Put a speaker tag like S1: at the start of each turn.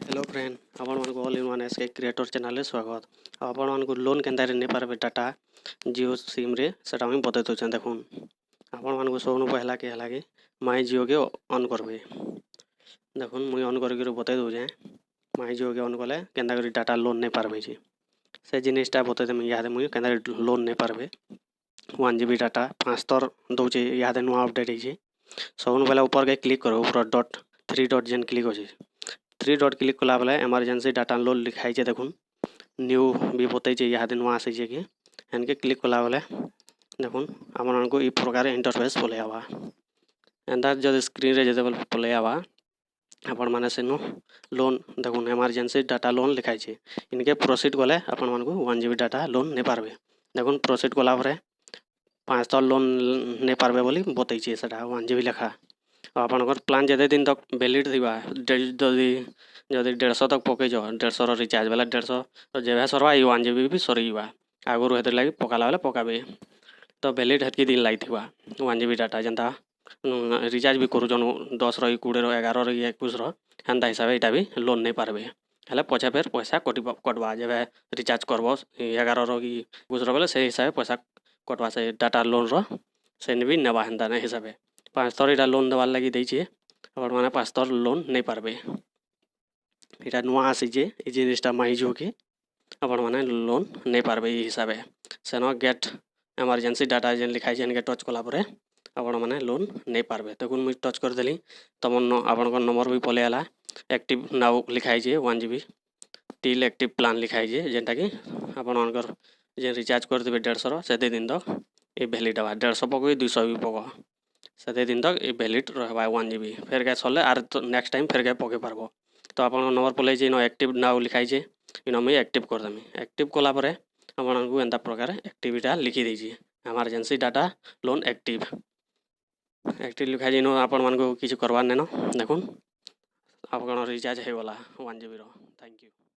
S1: Hello friend आपण मानक all in one SK creator channel स्वागत आपण मानक लोन केनता नहीं पारबे डाटा जियो सिम रे सेटा हम बतै दउछन देखुन आपण मानक सोनु पहला के हला के माय जियो के ऑन करबे देखुन मुई ऑन करके बतै दउछे माय जियो के ऑन कले केनता करी डाटा लोन नहीं पारबे छी से जिनिसटा बतै देम याद मुई केनता लोन नहीं पारबे 1 GB डाटा 5 तर दउछे याद नुआ अपडेट हिचे सोनु पहला ऊपर के क्लिक करो ऊपर डॉट 3 डॉट जेन क्लिक होचे 3 डॉट क्लिक कला बेले इमरजेंसी डाटा लोड लिखाई छे देखुन न्यू भी बतै छे यहाँ दिन वहाँ से जे के एनके क्लिक कला बेले देखुन हमन को ई प्रकार इंटरफेस पले आवा एंदा जब स्क्रीन रे जब पले आवा अपन माने से नो लोन देखुन इमरजेंसी डाटा लोन लिखाई छे इनके प्रोसीड कले अपन मन को 1 GB डाटा लोन नहीं पारबे देखुन प्रोसीड कला परे 5 तर लोन नहीं पारबे बोली बतै छे सेटा 1 GB लेखा आपनकर प्लान जदे दिन तक वैलिड थिबा जदि 150 तक पके जो 150 रो रिचार्ज वाला 150 तो जेबे सरवा 1 GB भी सरीबा आगुर हेते लागि पकाला वाला पकाबे तो वैलिड हेतकी दिन लागि थिबा 1 GB डाटा जनता रिचार्ज भी करू जन 10 रो 20 रो 11 रो 21 रो हंदा हिसाब एटा भी लोन नहीं पारबे हले पछे फेर पैसा कटवा जेबे रिचार्ज करबो 11 रो 21 रो बेले से हिसाब पैसा कटवा से डाटा लोन रो से भी नेबा हंदा ने हिसाबे 5 तर इटा लोन देवार लगी दैछे अपन माने 5 तर लोन नहीं पारबे इटा नुआ आसीजे ई जिनिसटा माइजो के अपन माने लोन नहीं पारबे ई हिसाबे सेनो गेट इमरजेंसी डाटा जेन लिखाई जेन के टच कला परे अपन माने लोन नहीं पारबे तकुन मुई टच कर देली तमन अपन को नंबर भी पले आला एक्टिव नाउ लिखाई जे 1 GB टिल एक्टिव प्लान लिखाई जे जेंटा कि अपन मानकर जे रिचार्ज कर देबे 150 रो सेते दिन तक ए वैलिड हवा 150 पको 200 भी पको सेते दिन तक ए वैलिड रहबा 1 GB फेर के चले आर तो नेक्स्ट टाइम फेर के पके पारबो तो अपन नंबर पले जे नो एक्टिव नाउ लिखाई जे इनो मैं एक्टिव कर देमी एक्टिव कला परे अपन को एंता प्रकार एक्टिविटा लिखि दै छी इमरजेंसी डाटा लोन एक्टिव लिखाई जे नो अपन मन को किछ करवा नेनो देखुन अपन रिचार्ज हे वाला 1 GB रो थैंक यू।